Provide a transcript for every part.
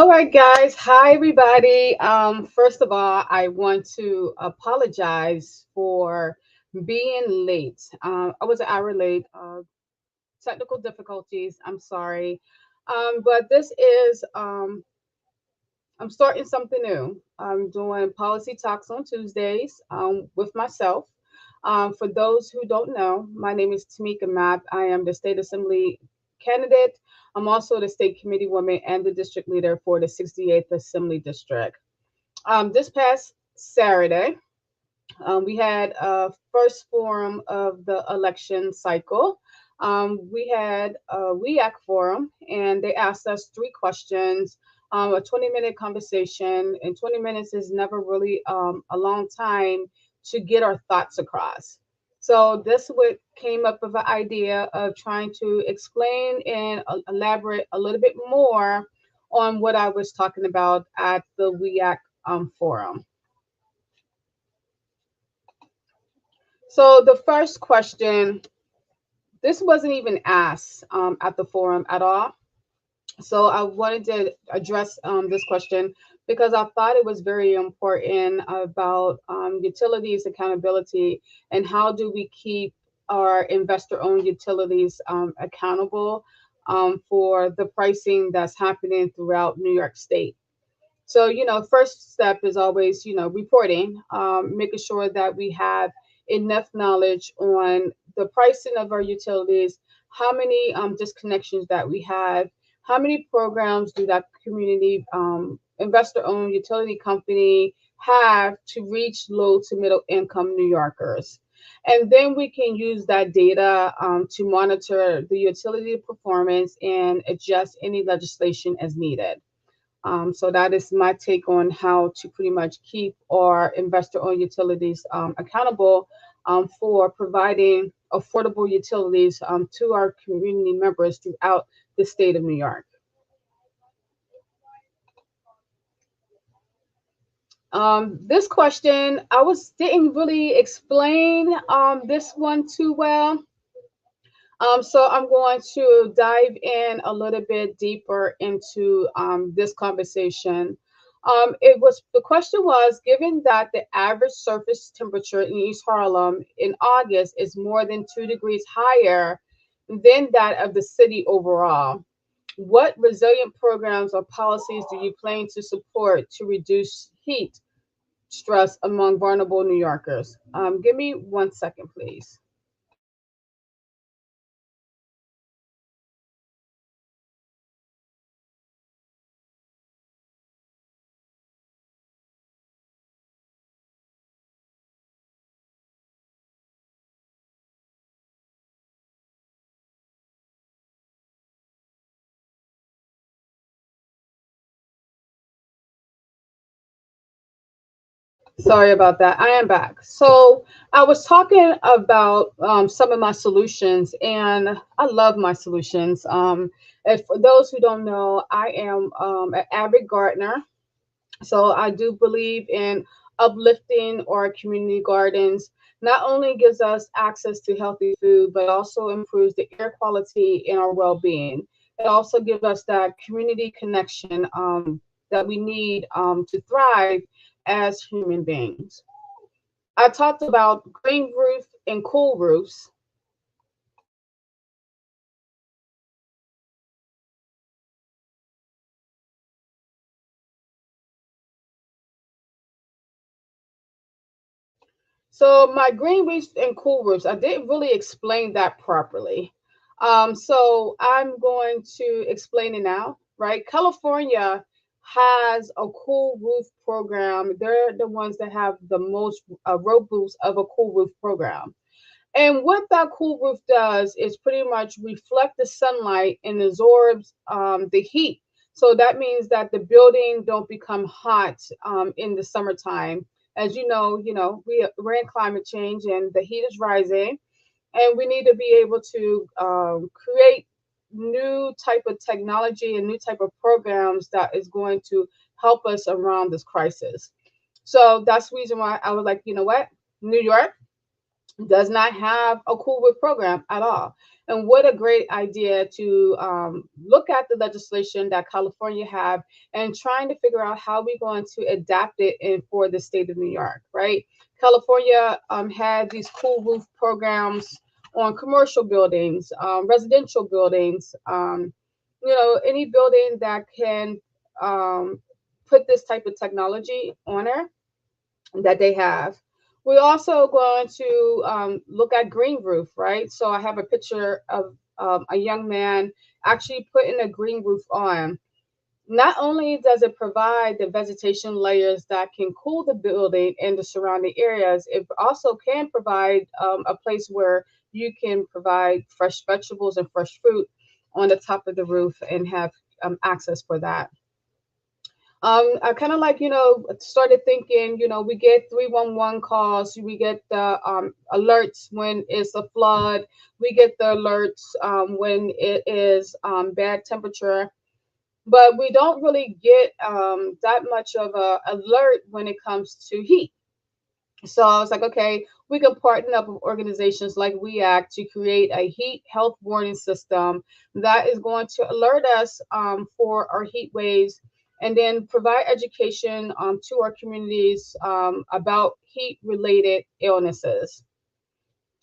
All right, guys. Hi, everybody. First of all, I want to apologize for being late. I was an hour late. Technical difficulties. I'm sorry. But this is, I'm starting something new. I'm doing policy talks on Tuesdays with myself. For those who don't know, my name is Tamika Mapp. I am the State Assembly candidate. I'm also the state committee woman and the district leader for the 68th Assembly District. This past Saturday, we had a first forum of the election cycle. We had a WEAC forum, and they asked us three questions, a 20-minute conversation, and 20 minutes is never really a long time to get our thoughts across. So this what came up with an idea of trying to explain and elaborate a little bit more on what I was talking about at the WEAC forum. So the first question, this wasn't even asked at the forum at all. So I wanted to address this question because I thought it was very important about utilities accountability and how do we keep our investor-owned utilities accountable for the pricing that's happening throughout New York State. So, first step is always, reporting, making sure that we have enough knowledge on the pricing of our utilities, how many disconnections that we have, how many programs do that community investor owned utility company have to reach low to middle income New Yorkers. And then we can use that data to monitor the utility performance and adjust any legislation as needed. So that is my take on how to pretty much keep our investor-owned utilities accountable for providing affordable utilities to our community members throughout the state of New York. This question, I was didn't really explain this one too well. So I'm going to dive in a little bit deeper into this conversation. It was the question was given that the average surface temperature in East Harlem in August is more than 2 degrees higher than that of the city overall. What resilient programs or policies do you plan to support to reduce heat stress among vulnerable New Yorkers? Give me 1 second, please. Sorry about that. I am back. So I was talking about some of my solutions, and I love my solutions. And for those who don't know, I am an avid gardener. So I do believe in uplifting our community gardens. Not only gives us access to healthy food, but also improves the air quality and our well-being. It also gives us that community connection that we need to thrive as human beings. I talked about green roof and cool roofs. So my green roofs and cool roofs, I didn't really explain that properly. So I'm going to explain it now, right? California has a cool roof program. They're the ones that have the most robust of a cool roof program. And what that cool roof does is pretty much reflect the sunlight and absorbs the heat. So that means that the building don't become hot in the summertime. As we're in climate change and the heat is rising, and we need to be able to create new type of technology and new type of programs that is going to help us around this crisis. So that's the reason why I was like, you know what, New York, does not have a Cool Whip program at all. And what a great idea to look at the legislation that California have and trying to figure out how we're going to adapt it in for the state of New York, right? California had these Cool Roof programs on commercial buildings, residential buildings, any building that can um, put this type of technology on it that they have. We're also going to look at green roof, right? So I have a picture of a young man actually putting a green roof on. Not only does it provide the vegetation layers that can cool the building and the surrounding areas, it also can provide a place where you can provide fresh vegetables and fresh fruit on the top of the roof and have access for that. I kind of like, started thinking, we get 311 calls, we get the alerts when it's a flood, we get the alerts when it is bad temperature, but we don't really get that much of a alert when it comes to heat. So I was like, okay, we can partner up with organizations like WEACT to create a heat health warning system that is going to alert us for our heat waves and then provide education to our communities about heat related illnesses.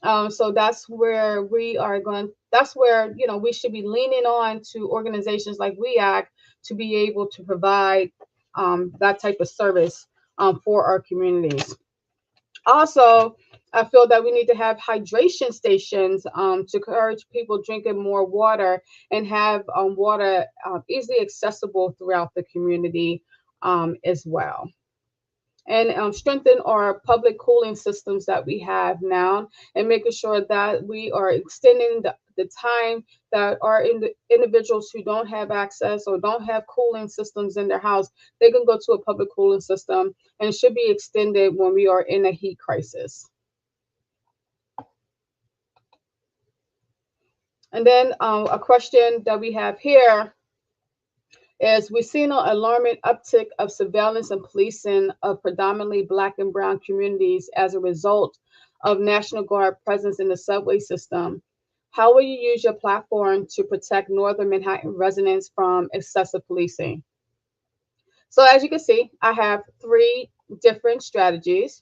So that's where we are going. That's where we should be leaning on to organizations like WEACT to be able to provide that type of service for our communities. Also, I feel that we need to have hydration stations to encourage people drinking more water and have water easily accessible throughout the community as well. And strengthen our public cooling systems that we have now and making sure that we are extending the time that our individuals who don't have access or don't have cooling systems in their house, they can go to a public cooling system and it should be extended when we are in a heat crisis. And then a question that we have here is we've seen an alarming uptick of surveillance and policing of predominantly Black and Brown communities as a result of National Guard presence in the subway system. How will you use your platform to protect Northern Manhattan residents from excessive policing? So, as you can see, I have three different strategies.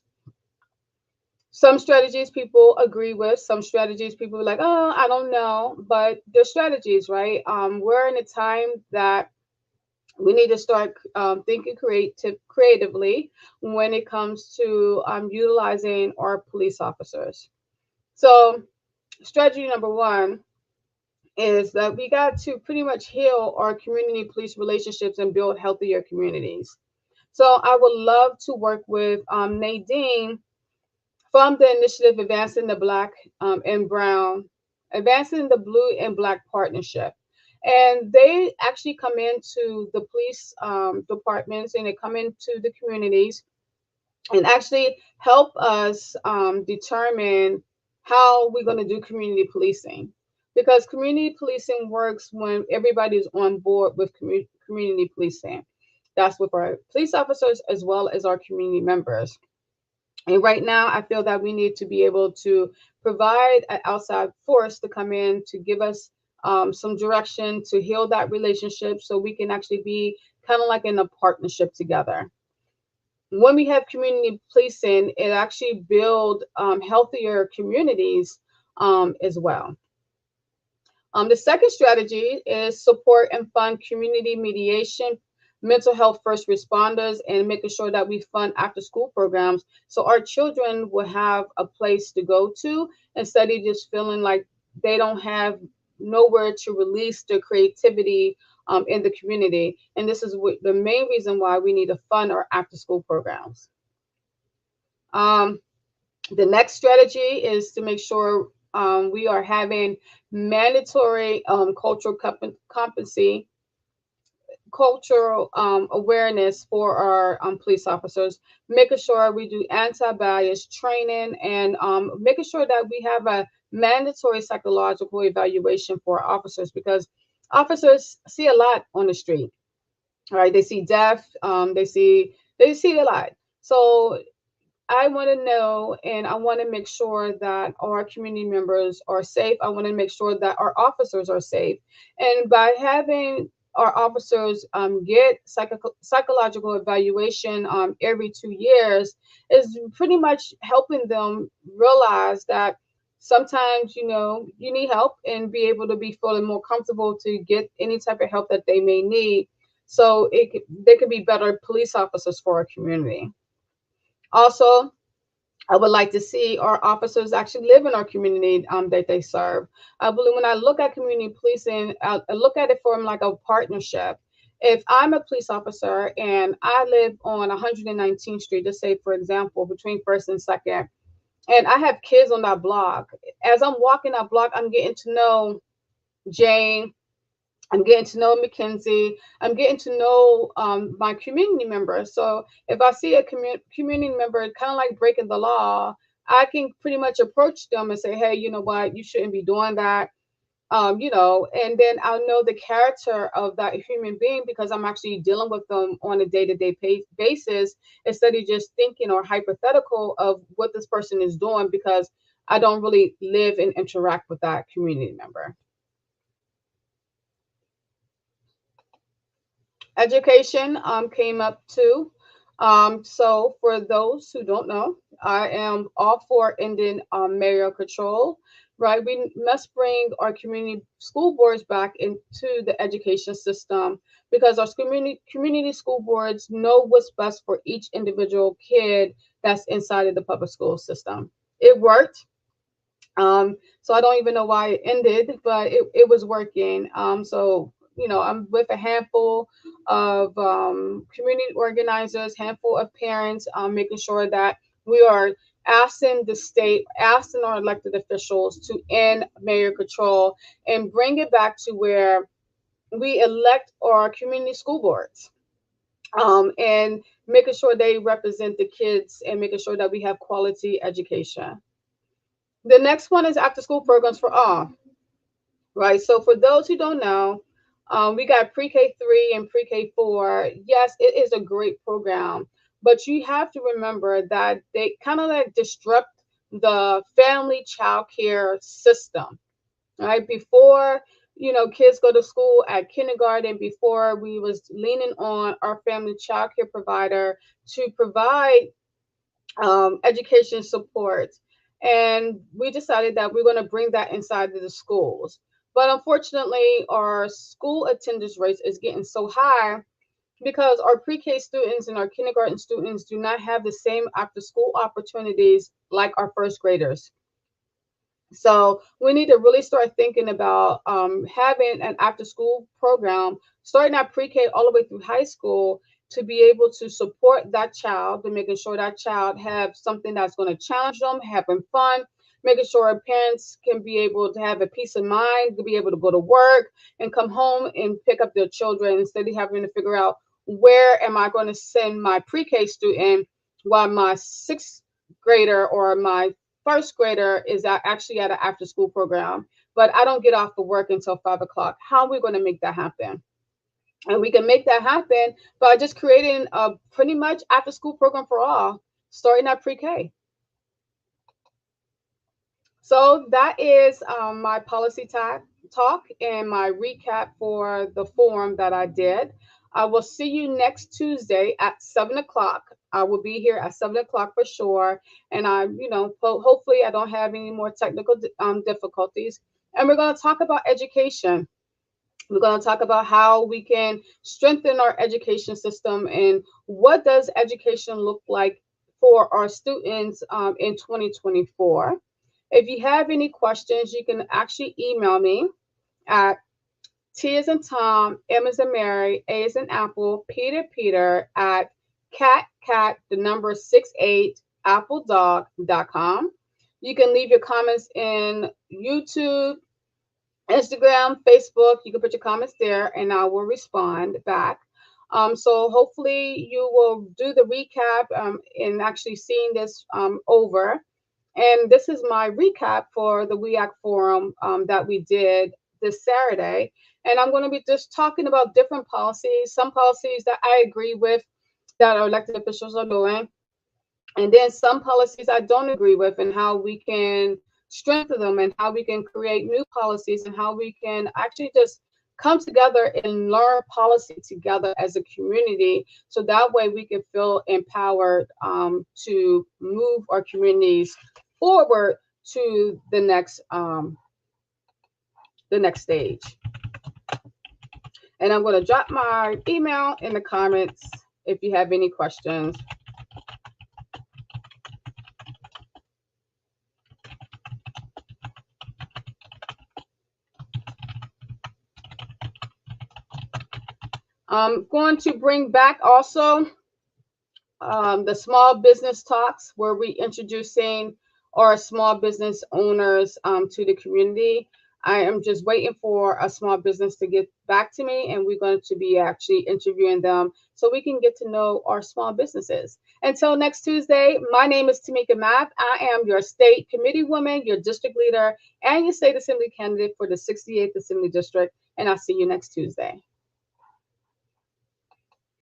Some strategies people agree with, some strategies people are like, oh, I don't know, but they're strategies, right? We're in a time that we need to start thinking creatively when it comes to utilizing our police officers. So, strategy number one is that we got to pretty much heal our community police relationships and build healthier communities. So, I would love to work with Nadine from the initiative Advancing the Black and Brown, Advancing the Blue and Black Partnership. And they actually come into the police departments and they come into the communities and actually help us determine how we're going to do community policing. Because community policing works when everybody's on board with community policing. That's with our police officers as well as our community members. And right now, I feel that we need to be able to provide an outside force to come in to give us some direction to heal that relationship so we can actually be kind of like in a partnership together. When we have community policing, it actually build healthier communities as well. The second strategy is support and fund community mediation, mental health first responders, and making sure that we fund after school programs so our children will have a place to go to instead of just feeling like they don't have nowhere to release their creativity in the community. And this is the main reason why we need to fund our after school programs. Um, the next strategy is to make sure we are having mandatory cultural awareness for our police officers, making sure we do anti-bias training and making sure that we have a mandatory psychological evaluation for officers because officers see a lot on the street, right? They see death, they see a lot. So I want to know and I want to make sure that our community members are safe. I want to make sure that our officers are safe. And by having our officers get psychological evaluation every 2 years is pretty much helping them realize that sometimes, you need help and be able to be feeling more comfortable to get any type of help that they may need. So they could be better police officers for our community. Also, I would like to see our officers actually live in our community that they serve. I believe when I look at community policing, I look at it from like a partnership. If I'm a police officer and I live on 119th Street, just say for example, between First and Second, and I have kids on that block, as I'm walking that block, I'm getting to know Jane, I'm getting to know Mackenzie. I'm getting to know my community members. So if I see a community member kind of like breaking the law, I can pretty much approach them and say, hey, you know what, you shouldn't be doing that. And then I'll know the character of that human being because I'm actually dealing with them on a day-to-day basis instead of just thinking or hypothetical of what this person is doing because I don't really live and interact with that community member. Education came up too. So for those who don't know, I am all for ending mayoral control. Right, we must bring our community school boards back into the education system because our community school boards know what's best for each individual kid that's inside of the public school system. It worked. So I don't even know why it ended, but it was working. So I'm with a handful of community organizers, handful of parents, making sure that we are asking the state, asking our elected officials to end mayor control and bring it back to where we elect our community school boards. And making sure they represent the kids and making sure that we have quality education. The next one is after school programs for all, right? So for those who don't know, we got pre-K 3 and pre-K 4. Yes, it is a great program, but you have to remember that they kind of like disrupt the family child care system, right? Before, kids go to school at kindergarten, before we was leaning on our family child care provider to provide education support. And we decided that we're going to bring that inside of the schools. But unfortunately, our school attendance rate is getting so high because our pre-K students and our kindergarten students do not have the same after school opportunities like our first graders. So we need to really start thinking about having an after school program, starting at pre-K all the way through high school to be able to support that child and making sure that child have something that's going to challenge them, having fun, making sure parents can be able to have a peace of mind, to be able to go to work and come home and pick up their children instead of having to figure out where am I going to send my pre-K student while my sixth grader or my first grader is actually at an after school program, but I don't get off of work until 5 o'clock. How are we going to make that happen? And we can make that happen by just creating a pretty much after school program for all, starting at pre-K. So that is my policy talk and my recap for the forum that I did. I will see you next Tuesday at 7 o'clock. I will be here at 7 o'clock for sure. And hopefully I don't have any more technical difficulties. And we're going to talk about education. We're going to talk about how we can strengthen our education system and what does education look like for our students in 2024. If you have any questions, you can actually email me at T as in Tom, M as in Mary, A as in Apple, Peter at the number 68 appledog.com. You can leave your comments in YouTube, Instagram, Facebook. You can put your comments there and I will respond back. So hopefully you will do the recap and actually seeing this over. And this is my recap for the WEAC forum that we did this Saturday. And I'm going to be just talking about different policies, some policies that I agree with that our elected officials are doing, And then some policies I don't agree with, and how we can strengthen them, and how we can create new policies, and how we can actually just come together and learn policy together as a community, so that way we can feel empowered to move our communities forward to the next stage. And I'm going to drop my email in the comments if you have any questions. I'm going to bring back also the small business talks, where we introducing our small business owners to the community. I am just waiting for a small business to get back to me, and we're going to be actually interviewing them so we can get to know our small businesses. Until next Tuesday, my name is Tamika Mapp. I am your state committee woman, your district leader, and your state assembly candidate for the 68th Assembly District, and I'll see you next Tuesday.